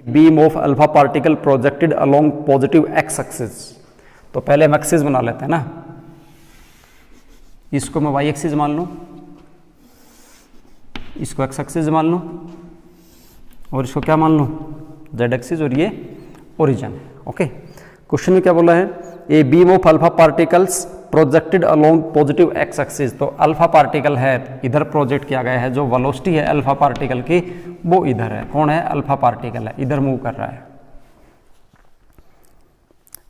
Beam of alpha particle projected along positive x axis. तो पहले हम एक्सिस बना लेते हैं ना, इसको मैं वाई एक्सिस मान लूं, इसको एक्स एक्सिस मान लूं, और इसको क्या मान लूं, जेड एक्सिस, और ये ओरिजिन है। ओके, क्वेश्चन में क्या बोला है, a beam of alpha particles projected along positive x axis. तो अल्फा पार्टिकल है, इधर प्रोजेक्ट किया गया है, जो वेलोसिटी है अल्फा पार्टिकल की वो इधर है। कौन है, अल्फा पार्टिकल है, इधर मूव कर रहा है।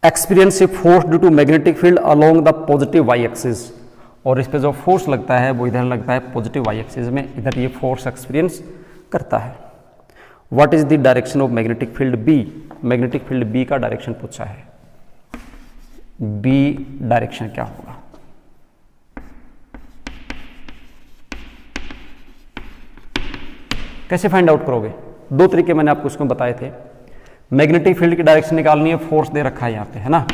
Experience a force due to magnetic field along the positive Y axis. और इस पे जो फोर्स लगता है वो इधर लगता है पॉजिटिव वाई एक्सिस में, इधर ये फोर्स एक्सपीरियंस करता है। What is the direction of magnetic field B. Magnetic field B का डायरेक्शन पूछा है, बी डायरेक्शन क्या होगा। कैसे फाइंड आउट करोगे, दो तरीके मैंने आपको इसमें बताए थे। मैग्नेटिक फील्ड की डायरेक्शन निकालनी है, फोर्स दे रखा है यहाँ पे, है ना,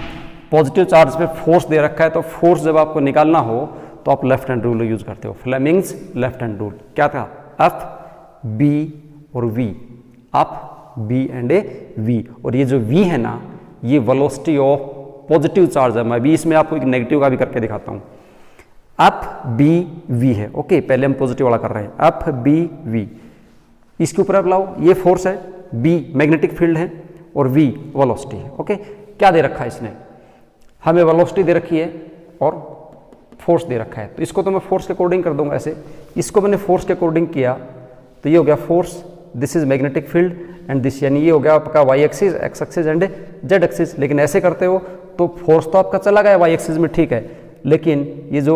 पॉजिटिव चार्ज पे फोर्स दे रखा है, तो फोर्स जब आपको निकालना हो तो आप लेफ्ट हैंड रूल यूज करते हो, फ्लेमिंग्स लेफ्ट हैंड रूल। क्या था, एफ बी और V, up B and A V. और ये जो वी है ना, ये वेलोसिटी ऑफ पॉजिटिव चार्ज है। मैं भी इसमें आपको एक नेगेटिव का भी करके दिखाता हूं। एफ बी वी है, ओके, पहले हम पॉजिटिव वाला कर रहे हैं, एफ बी वी। इसके ऊपर आप लाओ, ये फोर्स है, बी मैग्नेटिक फील्ड है और वी वेलोसिटी है। ओके, क्या दे रखा है इसने, हमें वेलोसिटी दे रखी है और फोर्स दे रखा है, तो इसको तो मैं फोर्स के अकॉर्डिंग कर दूंगा ऐसे। इसको मैंने फोर्स के अकॉर्डिंग किया तो ये हो गया force, this is magnetic field and this, यानी ये हो गया आपका Y axis, X axis and Z axis. लेकिन ऐसे करते हो तो फोर्स तो आपका चला गया वाई एक्सिस में, ठीक है, लेकिन ये जो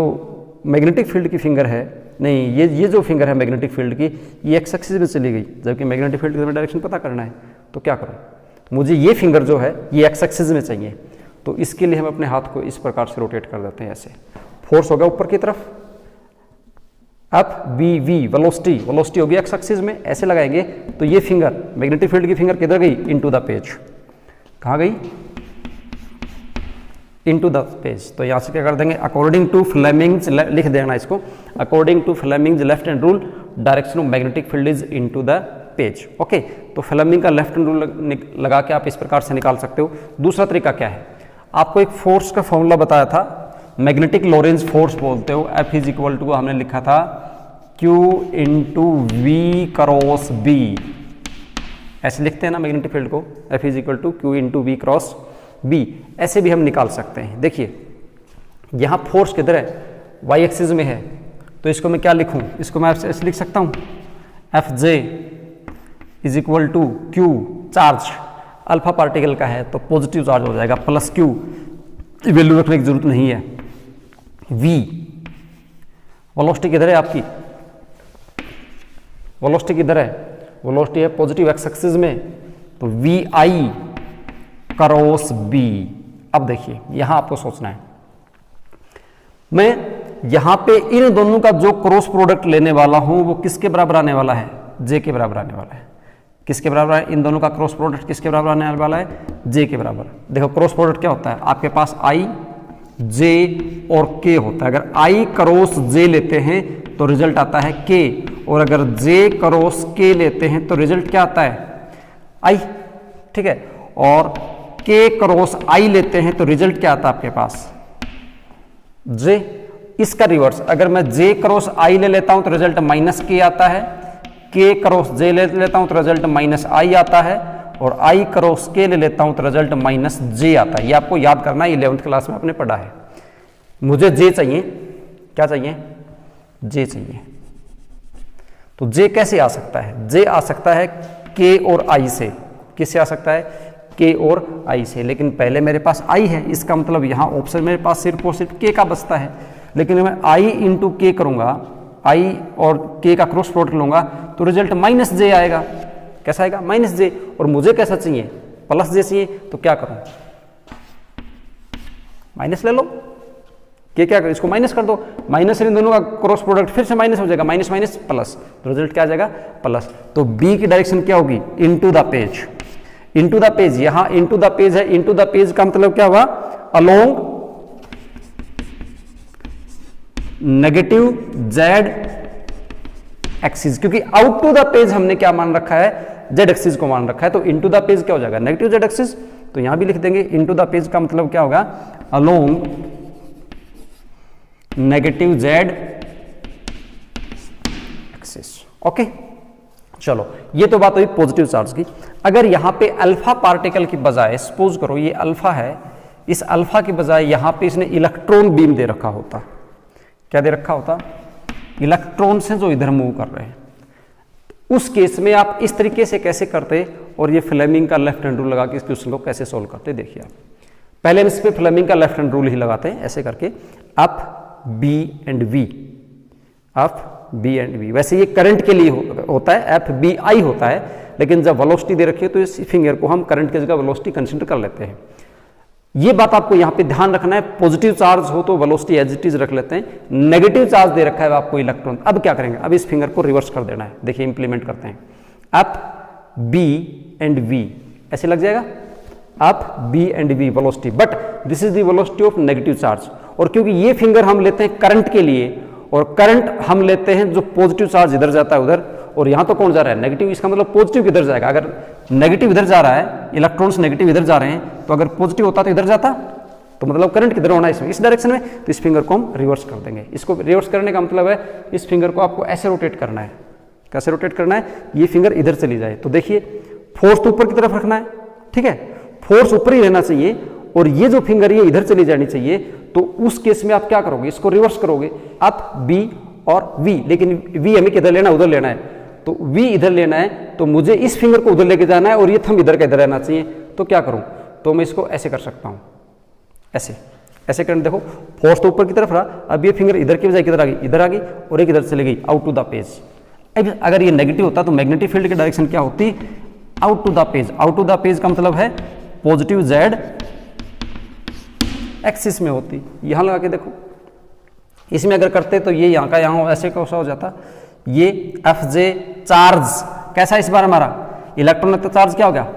मैग्नेटिक फील्ड की फिंगर है, नहीं, ये जो फिंगर है मैग्नेटिक फील्ड की, ये एक्स एक्सिस में चली गई, जबकि मैग्नेटिक फील्ड का डायरेक्शन पता करना है। तो क्या करूं, मुझे ये फिंगर जो है ये एक्स एक्सिस में चाहिए, तो इसके लिए हम अपने हाथ को इस प्रकार से रोटेट कर देते हैं ऐसे। फोर्स होगा ऊपर की तरफ, एफ बी वी, वेलोसिटी होगी एक्स एक्सिस में, ऐसे लगाएंगे तो ये फिंगर मैग्नेटिक फील्ड की फिंगर किधर गई, इनटू द पेज। कहाँ गई, इनटू द पेज। तो यहाँ से क्या कर देंगे, अकॉर्डिंग टू फ्लेमिंग्स, लिख देना इसको, according to Fleming's left hand rule direction of magnetic field is into the page. Okay, तो फ्लेमिंग का लेफ्ट हैंड रूल लगा के आप इस प्रकार से निकाल सकते हो। दूसरा तरीका क्या है, आपको एक फोर्स का फॉर्मूला बताया था, मैग्नेटिक लोरेंज फोर्स बोलते हो, F इज इक्वल टू हमने लिखा था Q into V cross B, ऐसे लिखते हैं ना मैग्नेटिक फील्ड को, F is equal to Q into V cross B. ऐसे भी हम निकाल सकते हैं। देखिए यहाँ फोर्स किधर है, वाई एक्सिस में है, तो इसको मैं क्या लिखूं, इसको मैं ऐसे लिख सकता हूं, F J is equal to Q, charge alpha particle का है तो पॉजिटिव चार्ज हो जाएगा, प्लस क्यू, वैल्यू रखने की जरूरत नहीं है, वी वेलोसिटी किधर है आपकी, वेलोसिटी किधर है, वेलोसिटी है पॉजिटिव एक्स एक्सिस में, तो वी आई क्रॉस बी। अब देखिए यहां आपको सोचना है, मैं यहां पे इन दोनों का जो क्रॉस प्रोडक्ट लेने वाला हूं वो किसके बराबर आने वाला है, जे के बराबर आने वाला है। किसके बराबर है, इन दोनों का क्रॉस प्रोडक्ट किसके बराबर आने वाला है, जे के बराबर। देखो क्रॉस प्रोडक्ट क्या होता है, आपके पास आई जे और के होता है। अगर आई क्रॉस जे लेते हैं तो रिजल्ट आता है के, और अगर जे क्रॉस के लेते हैं तो रिजल्ट क्या आता है, आई, ठीक है। और के क्रॉस आई लेते हैं तो रिजल्ट क्या आता है आपके पास, जे। इसका रिवर्स, अगर मैं जे क्रॉस आई ले लेता हूं तो रिजल्ट माइनस के आता है, के क्रॉस जे ले लेता हूं तो रिजल्ट माइनस आई आता है, और आई क्रॉस के ले लेता हूं तो रिजल्ट माइनस जे आता है। ये आपको याद करना है, 11th क्लास में आपने पढ़ा है। मुझे जे चाहिए, क्या चाहिए, जे चाहिए। तो जे कैसे आ सकता है, जे आ सकता है के और आई से। किससे आ सकता है, के और आई से। लेकिन पहले मेरे पास आई है, इसका मतलब यहां ऑप्शन मेरे पास सिर्फ और सिर्फ के का बचता है। लेकिन मैं आई इंटू के करूंगा, आई और के का क्रॉस प्रोडक्ट लूंगा तो रिजल्ट माइनस जे आएगा। कैसा आएगा, माइनस जे। और मुझे कैसा चाहिए, प्लस जे चाहिए। तो क्या करूं, माइनस ले लो, के क्या कर, इसको माइनस कर दो, माइनस इन दोनों का क्रॉस प्रोडक्ट फिर से माइनस हो जाएगा, माइनस माइनस प्लस, तो रिजल्ट क्या आ जाएगा, प्लस। तो बी की डायरेक्शन क्या होगी, into the page. Into the page, यहां इनटू द पेज है, इनटू द पेज का मतलब क्या हुआ, अलोंग नेगेटिव जेड एक्सिस, क्योंकि आउट टू द पेज हमने क्या मान रखा है, जेड एक्सिस को मान रखा है, तो इनटू द पेज क्या हो जाएगा, नेगेटिव जेड एक्सिस। तो यहां भी लिख देंगे इनटू द पेज का मतलब क्या होगा, along negative Z axis. Okay, चलो ये तो बात हुई पॉजिटिव चार्ज की। अगर यहां पे अल्फा पार्टिकल की बजाय, सपोज करो ये अल्फा है, इस अल्फा की बजाय यहां पे इसने इलेक्ट्रॉन बीम दे रखा होता, क्या दे रखा होता, इलेक्ट्रॉन से जो इधर मूव कर रहे हैं, उस केस में आप इस तरीके से कैसे करते और ये फ्लेमिंग का लेफ्ट हैंड रूल लगा के इस क्वेश्चन को कैसे सोल्व करते, देखिए आप पहले हम इस पे फ्लेमिंग का लेफ्ट हैंड रूल ही लगाते हैं, ऐसे करके up B and V, up B and V. वैसे ये करंट के लिए होता है, एफ बी आई होता है, लेकिन जब वेलोसिटी दे रखी है तो इस फिंगर को हम करंट की जगह वेलोसिटी कंसीडर कर लेते हैं। ये बात आपको यहां पे ध्यान रखना है, पॉजिटिव चार्ज हो तो वेलोसिटी एज इट इज रख लेते हैं, नेगेटिव चार्ज दे रखा है आपको इलेक्ट्रॉन। अब क्या करेंगे, अब इस फिंगर को रिवर्स कर देना है, देखिए इंप्लीमेंट करते हैं, अप बी एंड वी, ऐसे लग जाएगा, up B and V velocity, but this is the velocity of negative charge. और क्योंकि ये फिंगर हम लेते हैं करंट के लिए, और करंट हम लेते हैं जो पॉजिटिव चार्ज इधर जाता है उधर, और यहां तो कौन जा रहा है, नेगेटिव, इसका मतलब पॉजिटिव किधर जाएगा, अगर नेगेटिव इधर जा रहा है, इलेक्ट्रॉन्स नेगेटिव इधर जा रहे हैं, तो अगर पॉजिटिव होता तो इधर जाता, तो मतलब करंट किधर होना है इसमें, इस डायरेक्शन में, तो इस फिंगर को हम रिवर्स कर देंगे। इसको रिवर्स करने का मतलब है इस फिंगर को आपको ऐसे रोटेट करना है, कैसे रोटेट करना है, ये फिंगर इधर चली जाए, तो देखिए फोर्स तो ऊपर की तरफ रखना है, ठीक है, फोर्स ऊपर ही रहना चाहिए, और ये जो फिंगर ये इधर चली जानी चाहिए, तो उस केस में आप क्या करोगे, इसको रिवर्स करोगे, अप बी और वी, लेकिन वी हमें किधर लेना है, उधर लेना है, तो वी इधर लेना है, तो मुझे इस फिंगर को उधर लेके जाना है और ये थंब इधर का इधर रहना चाहिए, तो क्या करूं, तो मैं इसको ऐसे कर सकता हूं, ऐसे ऐसे करने, देखो फोर्स तो ऊपर की तरफ रहा, अब ये फिंगर इधर की बजाय किधर आ गई, इधर आ गई, और एक इधर चली गई आउट टू द पेज। अब अगर ये नेगेटिव होता तो मैग्नेटिक फील्ड की डायरेक्शन क्या होती, out to the page. Out to the page का मतलब है पॉजिटिव जेड एक्सिस में होती, यहां लगा के देखो, इसमें अगर करते तो ये यहाँ का यहाँ ऐसे कैसा हो जाता, ये एफ जे चार्ज कैसा इस बार हमारा इलेक्ट्रॉन का चार्ज क्या हो गया,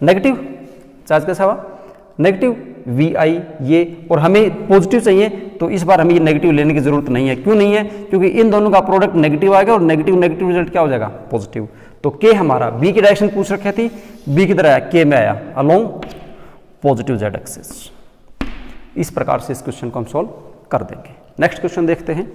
नेगेटिव चार्ज कैसा हुआ, नेगेटिव वी आई ये, और हमें पॉजिटिव चाहिए, तो इस बार हमें ये नेगेटिव लेने की जरूरत नहीं है। क्यों नहीं है, क्योंकि इन दोनों का प्रोडक्ट नेगेटिव आएगा और नेगेटिव नेगेटिव रिजल्ट क्या हो जाएगा, पॉजिटिव। तो के हमारा बी की डायरेक्शन पूछ रखी थी, बी किधर आया, के में आया, अलोंग पॉजिटिव जेड एक्सिस। इस प्रकार से इस क्वेश्चन को हम सॉल्व कर देंगे। नेक्स्ट क्वेश्चन देखते हैं।